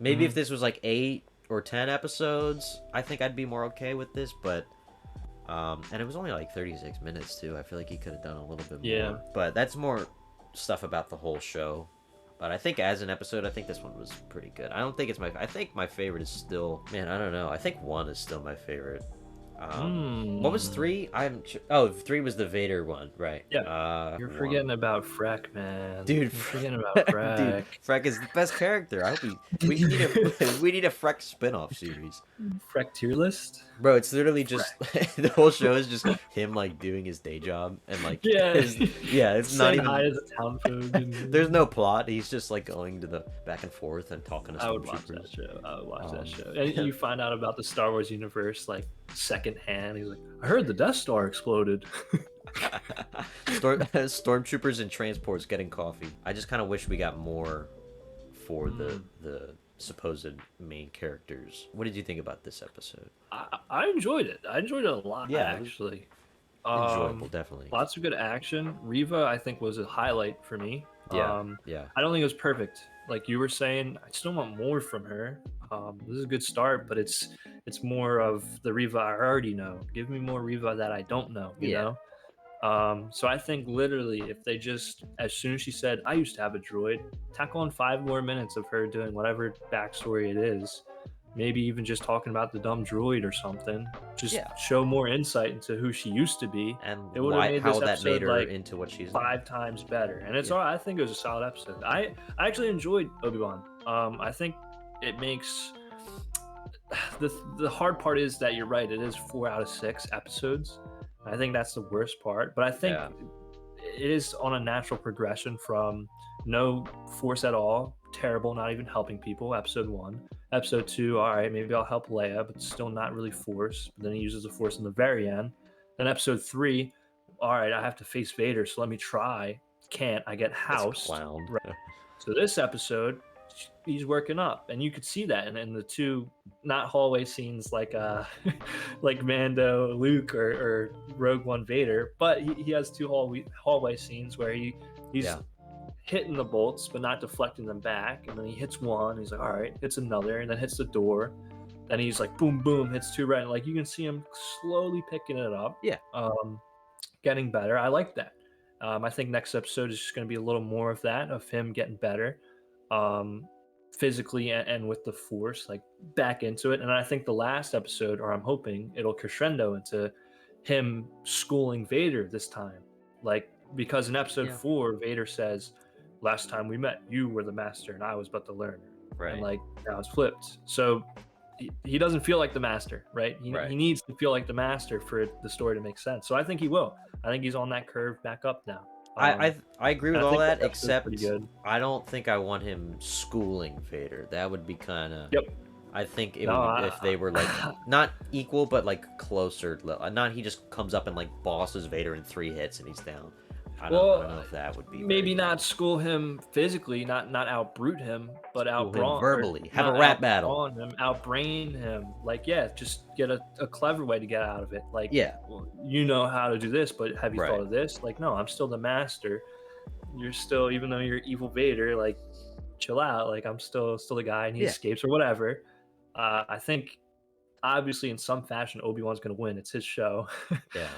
[SPEAKER 2] maybe if this was like 8 or 10 episodes, I think I'd be more okay with this, but and it was only like 36 minutes too. I feel like he could have done a little bit more, but that's more stuff about the whole show. But I think as an episode, I think this one was pretty good. I don't think it's I think my favorite is still, man, I don't know, I think 1 is still my favorite. What was 3? 3 was the Vader one, right?
[SPEAKER 1] Yeah. You're forgetting about Freck, man.
[SPEAKER 2] Dude,
[SPEAKER 1] you're forgetting about Freck.
[SPEAKER 2] Dude, Freck is the best character. I hope we need a Freck spin-off series.
[SPEAKER 1] Freck tier list?
[SPEAKER 2] Bro, it's literally just the whole show is just him like doing his day job and like it's not even
[SPEAKER 1] hi to the town folk and...
[SPEAKER 2] There's no plot. He's just like going to the back and forth and talking to
[SPEAKER 1] I would watch that show. And you find out about the Star Wars universe like second hand. He's like, I heard the Death Star exploded.
[SPEAKER 2] Stormtroopers and transports getting coffee. I just kind of wish we got more for the supposed main characters. What did you think about this episode?
[SPEAKER 1] I enjoyed it. I enjoyed it a lot, actually.
[SPEAKER 2] Enjoyable, definitely.
[SPEAKER 1] Lots of good action. Reva, I think, was a highlight for me. I don't think it was perfect. Like you were saying, I still want more from her. This is a good start, but it's more of the Reva I already know. Give me more Reva that I don't know, you know? So I think literally if they just, as soon as she said, I used to have a droid, tack on 5 more minutes of her doing whatever backstory it is, maybe even just talking about the dumb droid or something, just show more insight into who she used to be,
[SPEAKER 2] and
[SPEAKER 1] it would have made
[SPEAKER 2] how
[SPEAKER 1] this
[SPEAKER 2] that
[SPEAKER 1] episode
[SPEAKER 2] made her
[SPEAKER 1] like
[SPEAKER 2] into what she's
[SPEAKER 1] 5 times better. And it's all right. I think it was a solid episode. I actually enjoyed Obi-Wan. I think it makes the hard part is that you're right, it is 4 out of 6 episodes. I think that's the worst part, but I think it is on a natural progression from no force at all, terrible, not even helping people, episode 1. Episode 2, all right, maybe I'll help Leia, but still not really force. But then he uses the force in the very end. Then episode 3, all right, I have to face Vader, so let me try. Can't, I get housed. Right. So this episode, he's working up, and you could see that in the 2 not hallway scenes like like Mando Luke or Rogue One Vader, but he has 2 hallway scenes where he's hitting the bolts but not deflecting them back, and then he hits one, he's like, all right, hits another, and then hits the door, then he's like boom boom, hits 2 right, and like you can see him slowly picking it up, getting better. I like that. I think next episode is just going to be a little more of that, of him getting better physically and with the force, like back into it. And I think the last episode, or I'm hoping it'll crescendo into him schooling Vader this time, like, because in episode 4 Vader says, last time we met you were the master and I was but the learner, and like now it's flipped. So he doesn't feel like the master, right? He needs to feel like the master for the story to make sense. So I think he will. I think he's on that curve back up now.
[SPEAKER 2] I agree with
[SPEAKER 1] I
[SPEAKER 2] all
[SPEAKER 1] think
[SPEAKER 2] that,
[SPEAKER 1] this episode's
[SPEAKER 2] except
[SPEAKER 1] pretty good.
[SPEAKER 2] I don't think I want him schooling Vader. That would be kind of.
[SPEAKER 1] Yep.
[SPEAKER 2] I think it
[SPEAKER 1] No,
[SPEAKER 2] would if they were like not equal, but like closer. Not he just comes up and like bosses Vader in 3 hits and he's down. I don't know if that would be
[SPEAKER 1] maybe
[SPEAKER 2] very
[SPEAKER 1] not school him physically, not out brute him, but
[SPEAKER 2] School
[SPEAKER 1] out
[SPEAKER 2] him
[SPEAKER 1] brawn
[SPEAKER 2] verbally. Have a rap battle.
[SPEAKER 1] brawn him, out brain him. Like, yeah, just get a clever way to get out of it. Like,
[SPEAKER 2] Yeah.
[SPEAKER 1] well, you know how to do this, but have you
[SPEAKER 2] Right.
[SPEAKER 1] thought of this? Like, no, I'm still the master. You're still, even though you're evil Vader, like, chill out. Like, I'm still the guy, and he
[SPEAKER 2] Yeah.
[SPEAKER 1] escapes or whatever. I think obviously in some fashion Obi-Wan's gonna win. It's his show.
[SPEAKER 2] Yeah.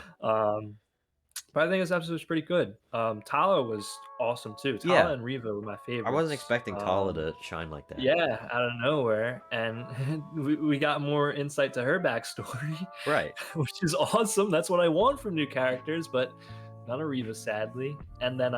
[SPEAKER 1] But I think this episode was pretty good. Tala was awesome too. Tala
[SPEAKER 2] Yeah.
[SPEAKER 1] and Reva were my favorites.
[SPEAKER 2] I wasn't expecting Tala to shine like that.
[SPEAKER 1] Yeah, out of nowhere, and we got more insight to her backstory,
[SPEAKER 2] Right.
[SPEAKER 1] which is awesome. That's what I want from new characters, but none of Reva, sadly. And then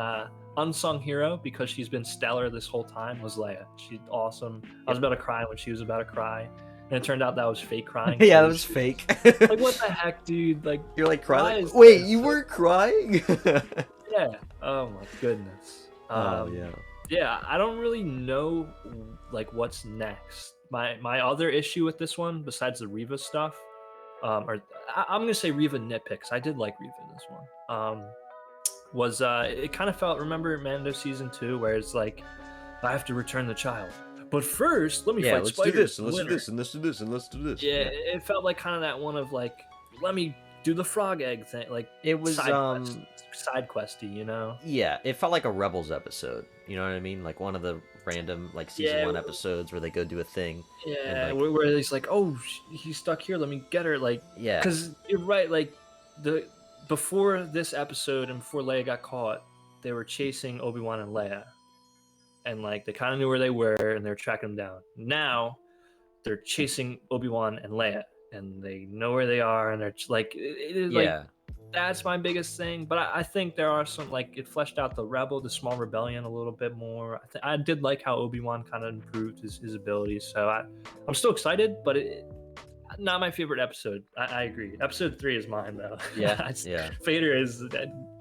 [SPEAKER 1] unsung hero, because she's been stellar this whole time, was Leia. She's awesome. I was about to cry when she was about to cry, and it turned out that was fake crying.
[SPEAKER 2] Yeah,
[SPEAKER 1] so
[SPEAKER 2] that was fake.
[SPEAKER 1] like, what the heck, dude? Like,
[SPEAKER 2] You're like
[SPEAKER 1] why
[SPEAKER 2] crying.
[SPEAKER 1] is
[SPEAKER 2] Wait,
[SPEAKER 1] this
[SPEAKER 2] you
[SPEAKER 1] so-
[SPEAKER 2] weren't crying?
[SPEAKER 1] Yeah. Oh my goodness.
[SPEAKER 2] Yeah.
[SPEAKER 1] Yeah, I don't really know like what's next. My other issue with this one, besides the Reva stuff, I'm gonna say Reva nitpicks. I did like Reva in this one. Was it kind of felt, remember Mando season 2, where it's like, I have to return the child, but first let me
[SPEAKER 2] Yeah,
[SPEAKER 1] fight
[SPEAKER 2] let's do
[SPEAKER 1] spiders.
[SPEAKER 2] this, and let's do
[SPEAKER 1] winner."
[SPEAKER 2] this, and let's do this, and let's do this.
[SPEAKER 1] Yeah, it felt like kind of that one of like, let me do the frog egg thing, like
[SPEAKER 2] It was
[SPEAKER 1] side questy, you know.
[SPEAKER 2] yeah, it felt like a Rebels episode. You know what I mean? Like one of the random like season
[SPEAKER 1] Yeah.
[SPEAKER 2] 1 episodes where they go do a thing.
[SPEAKER 1] Yeah,
[SPEAKER 2] like-
[SPEAKER 1] where he's like, oh, he's stuck here. Let me get her. Like,
[SPEAKER 2] Yeah.
[SPEAKER 1] because you're right. Like before this episode and before Leia got caught, they were chasing Obi-Wan and Leia, and like they kind of knew where they were and they're tracking them down. Now they're chasing Obi-Wan and Leia, and they know where they are, and they're like, it is like,
[SPEAKER 2] Yeah.
[SPEAKER 1] that's my biggest thing. But I think there are some, like, it fleshed out the small rebellion a little bit more. I did like how Obi-Wan kind of improved his abilities. So I'm still excited, but not my favorite episode. I agree. Episode 3 is mine though.
[SPEAKER 2] Yeah. Yeah.
[SPEAKER 1] Vader is.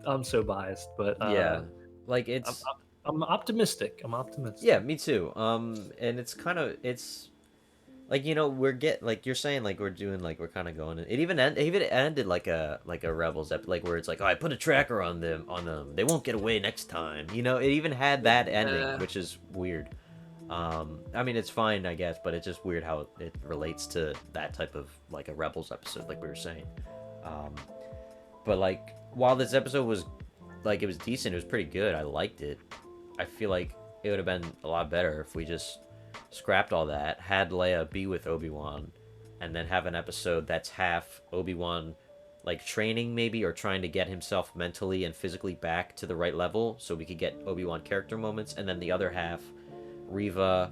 [SPEAKER 1] I'm so biased, but
[SPEAKER 2] Yeah. Like it's
[SPEAKER 1] I'm optimistic.
[SPEAKER 2] yeah, me too. And it's kind of like, you know, like you're saying, like we're doing, like we're kind of going. It even ended like a Rebels like where it's like, oh, I put a tracker on them. They won't get away next time. You know, it even had that ending, which is weird. I mean, it's fine, I guess, but it's just weird how it relates to that type of like a Rebels episode, like we were saying. But like, while this episode was like, it was decent, it was pretty good. I liked it. I feel like it would have been a lot better if we just scrapped all that, had Leia be with Obi-Wan, and then have an episode that's half Obi-Wan like training maybe, or trying to get himself mentally and physically back to the right level so we could get Obi-Wan character moments, and then the other half Reva,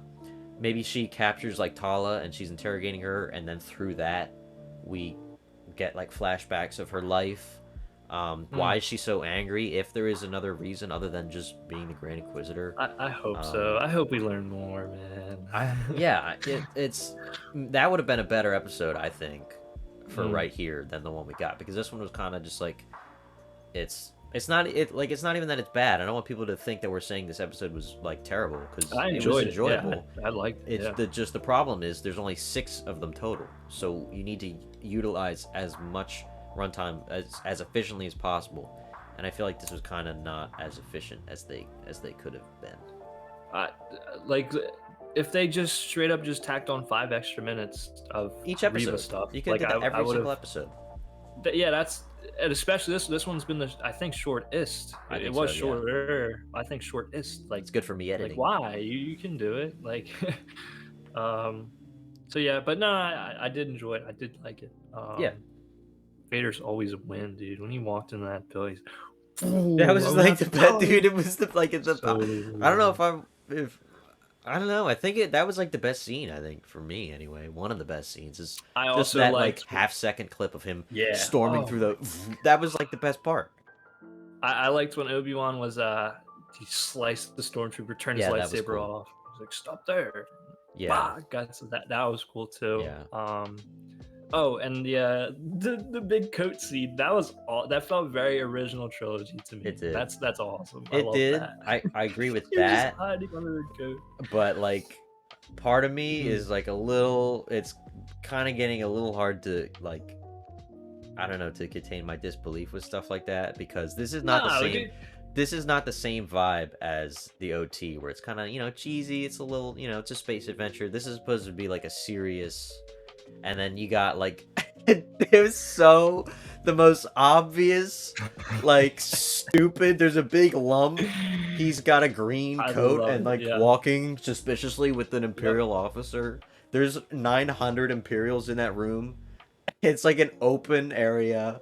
[SPEAKER 2] maybe she captures like Tala and she's interrogating her, and then through that we get like flashbacks of her life. Why is she so angry, if there is another reason other than just being the Grand Inquisitor?
[SPEAKER 1] I hope so. I hope we learn more, man.
[SPEAKER 2] Yeah, it's that would have been a better episode, I think, for right here than the one we got, because this one was kind of just like, it's not even that it's bad. I don't want people to think that we're saying this episode was like terrible, because
[SPEAKER 1] I
[SPEAKER 2] it was
[SPEAKER 1] enjoyed it.
[SPEAKER 2] enjoyable.
[SPEAKER 1] Yeah, I liked it.
[SPEAKER 2] It's just the problem is there's only 6 of them total, so you need to utilize as much runtime as efficiently as possible, and I feel like this was kind of not as efficient as they could have been.
[SPEAKER 1] Like, if they just straight up just tacked on 5 extra minutes of
[SPEAKER 2] Each
[SPEAKER 1] Reva
[SPEAKER 2] episode
[SPEAKER 1] stuff,
[SPEAKER 2] you could
[SPEAKER 1] like,
[SPEAKER 2] do that every single
[SPEAKER 1] would've-
[SPEAKER 2] episode.
[SPEAKER 1] Yeah, that's, and especially this one's been I think shortest.
[SPEAKER 2] I think
[SPEAKER 1] It was
[SPEAKER 2] so, yeah.
[SPEAKER 1] shorter. I think shortest. Like,
[SPEAKER 2] It's good for me editing.
[SPEAKER 1] like, why you can do it, like. So yeah, but no, I did enjoy it. I did like it.
[SPEAKER 2] Yeah.
[SPEAKER 1] Vader's always a win, dude. When he walked into that bill, he's
[SPEAKER 2] That was like the best, dude. It was the like it's the.
[SPEAKER 1] So
[SPEAKER 2] I don't know if I don't know. I think that was like the best scene. I think for me anyway, one of the best scenes is
[SPEAKER 1] I
[SPEAKER 2] just
[SPEAKER 1] also
[SPEAKER 2] that
[SPEAKER 1] liked,
[SPEAKER 2] like half-second clip of him
[SPEAKER 1] Yeah.
[SPEAKER 2] storming
[SPEAKER 1] Oh.
[SPEAKER 2] through the. That was like the best part.
[SPEAKER 1] I liked when Obi-Wan was he sliced the stormtrooper, turned
[SPEAKER 2] Yeah, that
[SPEAKER 1] his
[SPEAKER 2] was
[SPEAKER 1] lightsaber
[SPEAKER 2] cool.
[SPEAKER 1] off. He was like, "Stop there!"
[SPEAKER 2] Yeah.
[SPEAKER 1] Bah! Got that was cool too.
[SPEAKER 2] Yeah.
[SPEAKER 1] Oh, and the big coat scene, that was all. That felt very original trilogy to me.
[SPEAKER 2] It did.
[SPEAKER 1] That's awesome. I
[SPEAKER 2] It
[SPEAKER 1] love
[SPEAKER 2] did.
[SPEAKER 1] that.
[SPEAKER 2] I agree with
[SPEAKER 1] He was just
[SPEAKER 2] that,
[SPEAKER 1] hiding under the coat.
[SPEAKER 2] but like, part of me
[SPEAKER 1] Mhm.
[SPEAKER 2] is like a little. It's kind of getting a little hard to like. I don't know, to contain my disbelief with stuff like that, because this is not the
[SPEAKER 1] Nah,
[SPEAKER 2] same. This is not the same vibe as the OT, where it's kind of, cheesy. It's a little, it's a space adventure. This is supposed to be like a serious, and then you got like, it was so the most obvious, like stupid. There's a big lump. He's got a green
[SPEAKER 1] I
[SPEAKER 2] coat
[SPEAKER 1] love
[SPEAKER 2] and
[SPEAKER 1] it,
[SPEAKER 2] like
[SPEAKER 1] yeah.
[SPEAKER 2] walking suspiciously with an Imperial officer. There's 900 Imperials in that room. It's like an open area,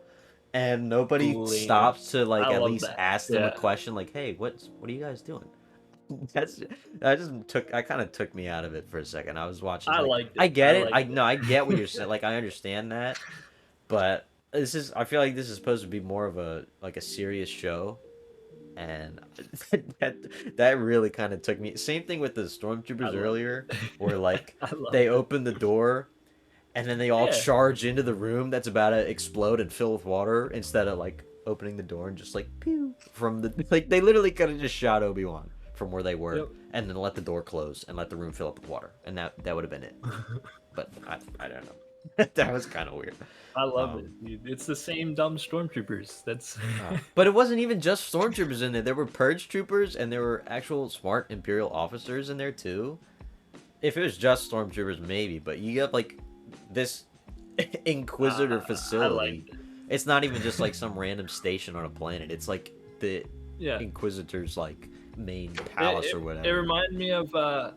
[SPEAKER 2] and nobody
[SPEAKER 1] Lame.
[SPEAKER 2] stops to like
[SPEAKER 1] I
[SPEAKER 2] at
[SPEAKER 1] love
[SPEAKER 2] least
[SPEAKER 1] that.
[SPEAKER 2] ask them a
[SPEAKER 1] Yeah.
[SPEAKER 2] question like, "Hey, what are you guys doing?" That kind of took me out of it for a second. I was watching.
[SPEAKER 1] I
[SPEAKER 2] Like,
[SPEAKER 1] liked it.
[SPEAKER 2] I get
[SPEAKER 1] I
[SPEAKER 2] it.
[SPEAKER 1] liked
[SPEAKER 2] I get what you're saying. Like, I understand that, but I feel like this is supposed to be more of a serious show, and that really kind of took me. Same thing with the
[SPEAKER 1] I
[SPEAKER 2] stormtroopers
[SPEAKER 1] love
[SPEAKER 2] earlier, where like
[SPEAKER 1] I love
[SPEAKER 2] they
[SPEAKER 1] it.
[SPEAKER 2] open the door. And then they all
[SPEAKER 1] Yeah.
[SPEAKER 2] charge into the room that's about to explode and fill with water, instead of like opening the door and just like pew from the like they literally could have just shot Obi-Wan from where they were,
[SPEAKER 1] Yep.
[SPEAKER 2] and then let the door close and let the room fill up with water, and that would have been it. But I don't know. That was kind of weird.
[SPEAKER 1] I love it, dude. It's the same dumb stormtroopers. That's
[SPEAKER 2] But it wasn't even just stormtroopers in there. There were purge troopers, and there were actual smart Imperial officers in there too. If it was just stormtroopers, maybe, but you got like this Inquisitor
[SPEAKER 1] I
[SPEAKER 2] facility.
[SPEAKER 1] liked it.
[SPEAKER 2] It's not even just like some random station on a planet. It's like the
[SPEAKER 1] Yeah.
[SPEAKER 2] Inquisitor's like main palace or whatever.
[SPEAKER 1] It reminded me of I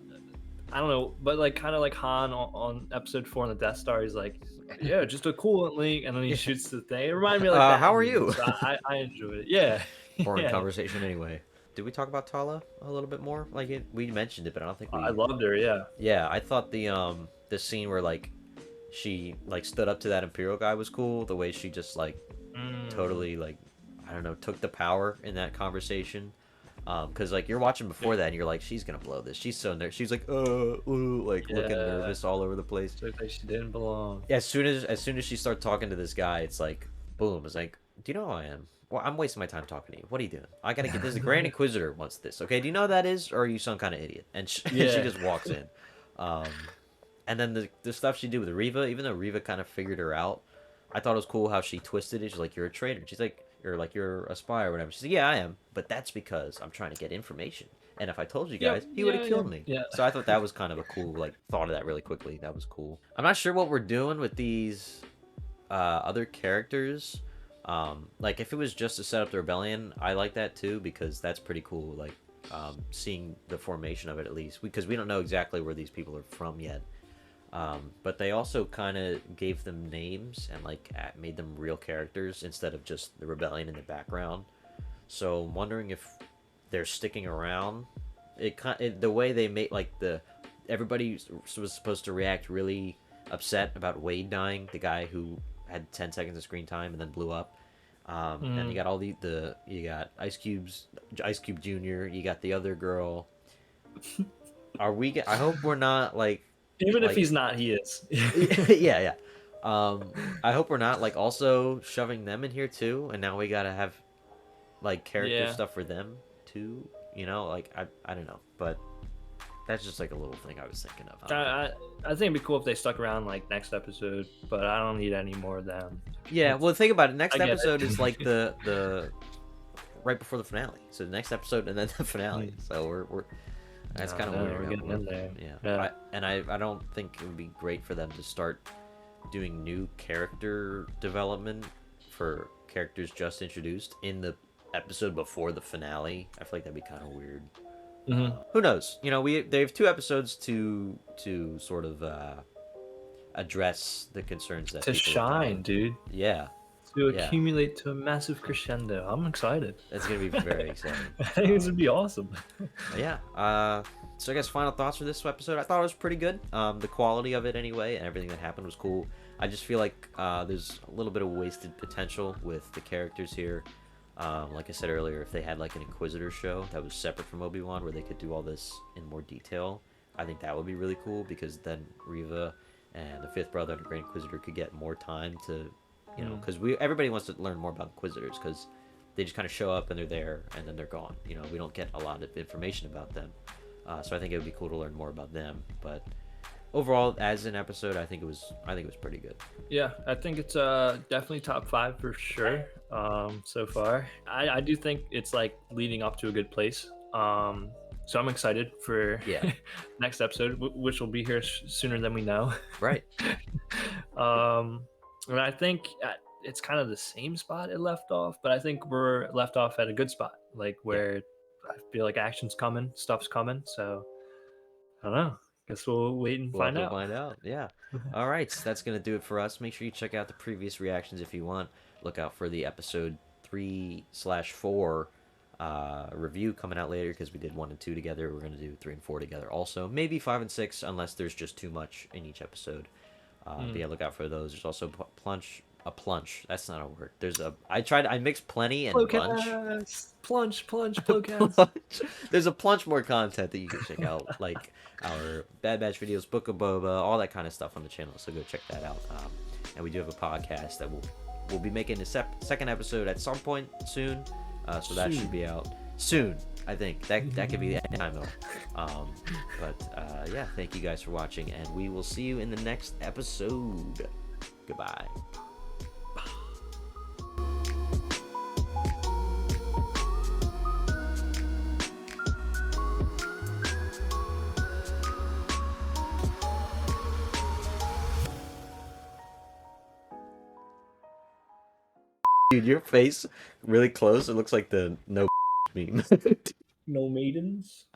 [SPEAKER 1] don't know, but like kind of like Han on episode 4 on the Death Star. He's like, yeah, just a coolant leak, and then he shoots the thing. It reminded me of like that.
[SPEAKER 2] How are you?
[SPEAKER 1] So I enjoyed it. Yeah.
[SPEAKER 2] Boring
[SPEAKER 1] Yeah.
[SPEAKER 2] conversation anyway. Did we talk about Tala a little bit more? Like we mentioned it, but I don't think we.
[SPEAKER 1] I loved her. Yeah.
[SPEAKER 2] Yeah, I thought the scene where like she like stood up to that Imperial guy was cool. The way she just like totally like, I don't know, took the power in that conversation. Because like you're watching before that and you're like, she's gonna blow this. She's so nervous. She's like, like looking nervous all over the place.
[SPEAKER 1] So like she didn't belong.
[SPEAKER 2] As soon as she starts talking to this guy, it's like, boom. It's like, do you know who I am? Well, I'm wasting my time talking to you. What are you doing? I gotta get this. The Grand Inquisitor wants this. Okay, do you know what that is, or are you some kind of idiot? And she just walks in. And then the stuff she did with Riva, even though Riva kind of figured her out, I thought it was cool how she twisted it. She's like, you're a traitor. She's like, you're a spy or whatever. She's like, yeah, I am, but that's because I'm trying to get information. And if I told you guys, he would have killed me.
[SPEAKER 1] Yeah.
[SPEAKER 2] So I thought that was kind of a cool, like, thought of that really quickly. That was cool. I'm not sure what we're doing with these other characters. Like, if it was just to set up the rebellion, I like that too, because that's pretty cool. Like, seeing the formation of it at least, because we don't know exactly where these people are from yet. But they also kind of gave them names and like made them real characters instead of just the rebellion in the background. So I'm wondering if they're sticking around. The way they made like everybody was supposed to react really upset about Wade dying, the guy who had 10 seconds of screen time and then blew up. And you got all you got Ice Cube Jr., you got the other girl. I hope we're not like.
[SPEAKER 1] Even if he's not, he is.
[SPEAKER 2] Yeah. I hope we're not like also shoving them in here too, and now we gotta have like character stuff for them too. Like I don't know, but that's just like a little thing I was thinking of.
[SPEAKER 1] I think it'd be cool if they stuck around like next episode, but I don't need any more of them.
[SPEAKER 2] Yeah, well, think about it. Next
[SPEAKER 1] I get
[SPEAKER 2] episode
[SPEAKER 1] it.
[SPEAKER 2] is like the right before the finale. So the next episode and then the finale. So we're that's kind of weird.
[SPEAKER 1] We're getting in there.
[SPEAKER 2] Yeah. I don't think it would be great for them to start doing new character development for characters just introduced in the episode before the finale. I feel like that'd be kind of weird.
[SPEAKER 1] Mm-hmm.
[SPEAKER 2] Who knows? They have 2 episodes to sort of address the concerns that
[SPEAKER 1] To
[SPEAKER 2] people
[SPEAKER 1] shine,
[SPEAKER 2] have.
[SPEAKER 1] dude.
[SPEAKER 2] Yeah.
[SPEAKER 1] To accumulate to a massive crescendo. I'm excited.
[SPEAKER 2] That's gonna be very exciting.
[SPEAKER 1] I think this would be awesome.
[SPEAKER 2] Yeah. So I guess final thoughts for this episode. I thought it was pretty good. The quality of it anyway, and everything that happened was cool. I just feel like there's a little bit of wasted potential with the characters here. Like I said earlier, if they had like an Inquisitor show that was separate from Obi-Wan, where they could do all this in more detail, I think that would be really cool, because then Riva and the fifth brother and the Grand Inquisitor could get more time to, you know, because everybody wants to learn more about Inquisitors because they just kind of show up and they're there and then they're gone. You know, we don't get a lot of information about them, so I think it would be cool to learn more about them. But overall, as an episode, I think it was pretty good.
[SPEAKER 1] Yeah, I think it's definitely top 5 for sure so far. I do think it's like leading up to a good place. So I'm excited for
[SPEAKER 2] Yeah.
[SPEAKER 1] next episode, which will be here sooner than we know.
[SPEAKER 2] Right.
[SPEAKER 1] And I think it's kind of the same spot it left off, but I think we're left off at a good spot, like where I feel like action's coming, stuff's coming. So I don't know. Guess we'll wait and find out.
[SPEAKER 2] Find out. Yeah. All right. So that's gonna do it for us. Make sure you check out the previous reactions if you want. Look out for the episode 3/4 review coming out later because we did 1 and 2 together. We're gonna do 3 and 4 together also. Maybe 5 and 6 unless there's just too much in each episode. But yeah, look out for those. There's also plunge. That's not a word. I mixed plenty and bunch.
[SPEAKER 1] Plocast.
[SPEAKER 2] There's a plunge more content that you can check out, like our Bad Batch videos, Book of Boba, all that kind of stuff on the channel. So go check that out. And we do have a podcast that we'll be making a second episode at some point soon. So that should be out soon. I think that could be the time though. But yeah, thank you guys for watching, and we will see you in the next episode. Goodbye. Dude, your face really close. It looks like the no meme.
[SPEAKER 1] No maidens.